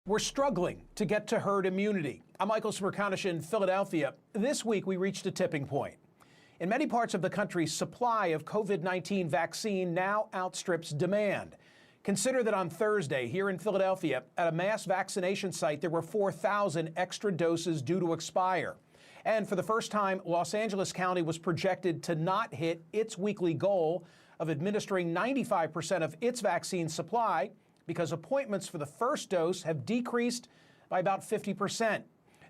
We're struggling to get to herd immunity. I'm Michael Smerconish in Philadelphia. This week, we reached a tipping point. In many parts of the country, supply of COVID-19 vaccine now outstrips demand. Consider that on Thursday, here in Philadelphia, at a mass vaccination site, there were 4,000 extra doses due to expire. And for the first time, Los Angeles County was projected to not hit its weekly goal of administering 95% of its vaccine supply, because appointments for the first dose have decreased by about 50%.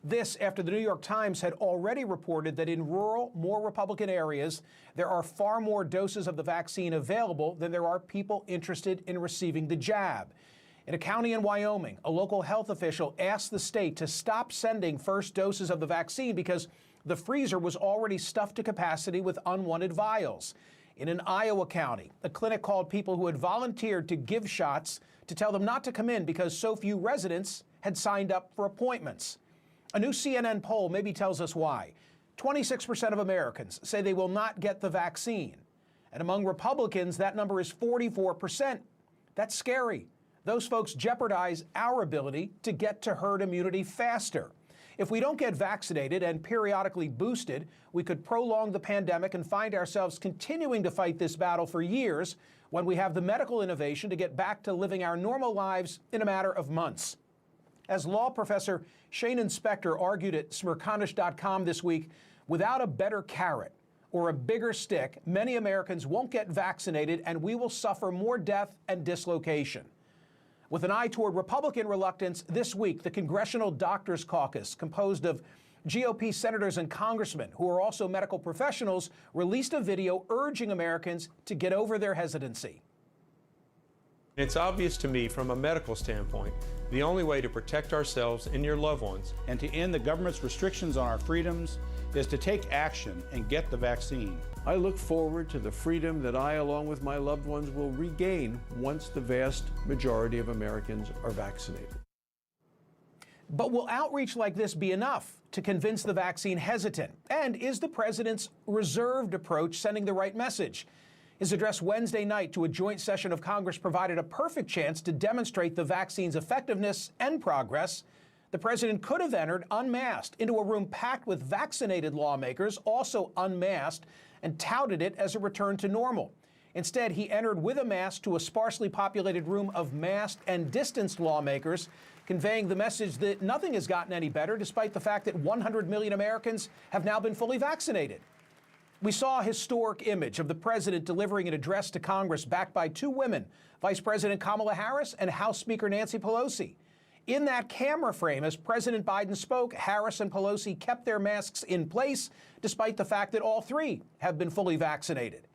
This after the New York Times had already reported that in rural, more Republican areas, there are far more doses of the vaccine available than there are people interested in receiving the jab. In a county in Wyoming, a local health official asked the state to stop sending first doses of the vaccine because the freezer was already stuffed to capacity with unwanted vials. In an Iowa county, a clinic called people who had volunteered to give shots to tell them not to come in because so few residents had signed up for appointments. A new CNN poll maybe tells us why. 26% of Americans say they will not get the vaccine. And among Republicans, that number is 44%. That's scary. Those folks jeopardize our ability to get to herd immunity faster. If we don't get vaccinated and periodically boosted, we could prolong the pandemic and find ourselves continuing to fight this battle for years when we have the medical innovation to get back to living our normal lives in a matter of months. As law professor Shannon Spector argued at Smerconish.com this week, without a better carrot or a bigger stick, many Americans won't get vaccinated and we will suffer more death and dislocation. With an eye toward Republican reluctance, this week, the Congressional Doctors Caucus, composed of GOP senators and congressmen who are also medical professionals, released a video urging Americans to get over their hesitancy. It's obvious to me from a medical standpoint, the only way to protect ourselves and your loved ones and to end the government's restrictions on our freedoms is to take action and get the vaccine. I look forward to the freedom that I, along with my loved ones, will regain once the vast majority of Americans are vaccinated. But will outreach like this be enough to convince the vaccine hesitant? And is the president's reserved approach sending the right message? His address Wednesday night to a joint session of Congress provided a perfect chance to demonstrate the vaccine's effectiveness and progress. The president could have entered unmasked into a room packed with vaccinated lawmakers, also unmasked, and touted it as a return to normal. Instead, he entered with a mask to a sparsely populated room of masked and distanced lawmakers, conveying the message that nothing has gotten any better, despite the fact that 100 million Americans have now been fully vaccinated. We saw a historic image of the president delivering an address to Congress backed by two women, Vice President Kamala Harris and House Speaker Nancy Pelosi. In that camera frame, as President Biden spoke, Harris and Pelosi kept their masks in place, despite the fact that all three have been fully vaccinated.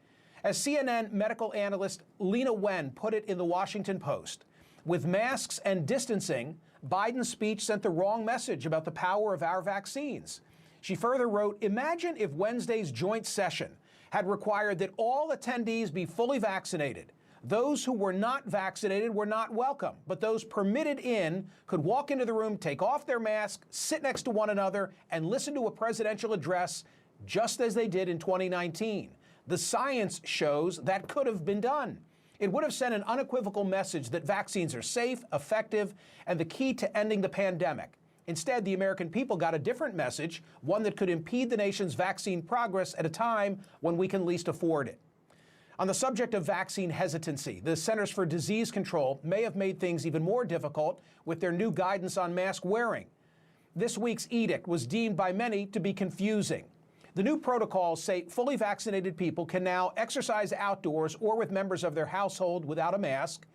As CNN medical analyst Lena Wen put it in the Washington Post, with masks and distancing, Biden's speech sent the wrong message about the power of our vaccines. She further wrote, imagine if Wednesday's joint session had required that all attendees be fully vaccinated. Those who were not vaccinated were not welcome, but those permitted in could walk into the room, take off their mask, sit next to one another, and listen to a presidential address just as they did in 2019. The science shows that could have been done. It would have sent an unequivocal message that vaccines are safe, effective, and the key to ending the pandemic. Instead, the American people got a different message, one that could impede the nation's vaccine progress at a time when we can least afford it. On the subject of vaccine hesitancy, the Centers for Disease Control may have made things even more difficult with their new guidance on mask wearing. This week's edict was deemed by many to be confusing. The new protocols say fully vaccinated people can now exercise outdoors or with members of their household without a mask,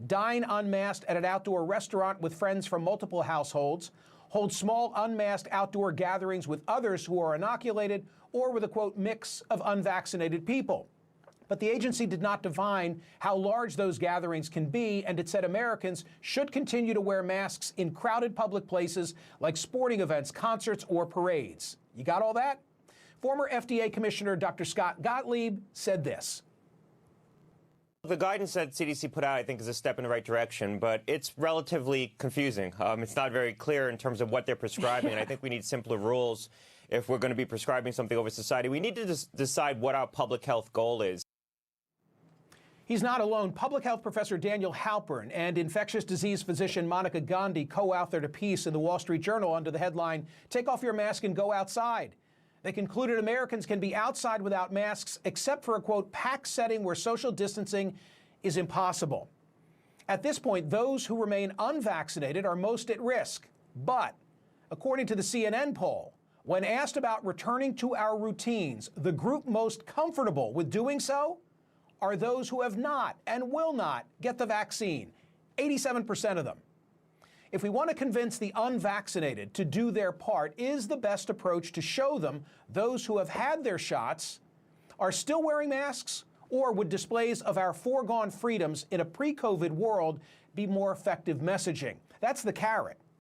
dine unmasked at an outdoor restaurant with friends from multiple households, hold small unmasked outdoor gatherings with others who are inoculated or with a, quote, mix of unvaccinated people. But the agency did not define how large those gatherings can be, and it said Americans should continue to wear masks in crowded public places like sporting events, concerts, or parades. You got all that? Former FDA Commissioner Dr. Scott Gottlieb said this. The guidance that CDC put out, I think, is a step in the right direction, but it's relatively confusing. It's not very clear in terms of what they're prescribing, and I think we need simpler rules if we're going to be prescribing something over society. We need to decide what our public health goal is. He's not alone. Public health professor Daniel Halpern and infectious disease physician Monica Gandhi co-authored a piece in the Wall Street Journal under the headline, "Take off your mask and go outside." They concluded Americans can be outside without masks except for a, quote, packed setting where social distancing is impossible. At this point, those who remain unvaccinated are most at risk. But according to the CNN poll, when asked about returning to our routines, the group most comfortable with doing so are those who have not and will not get the vaccine, 87% of them. If we want to convince the unvaccinated to do their part, is the best approach to show them those who have had their shots are still wearing masks, or would displays of our foregone freedoms in a pre-COVID world be more effective messaging? That's the carrot.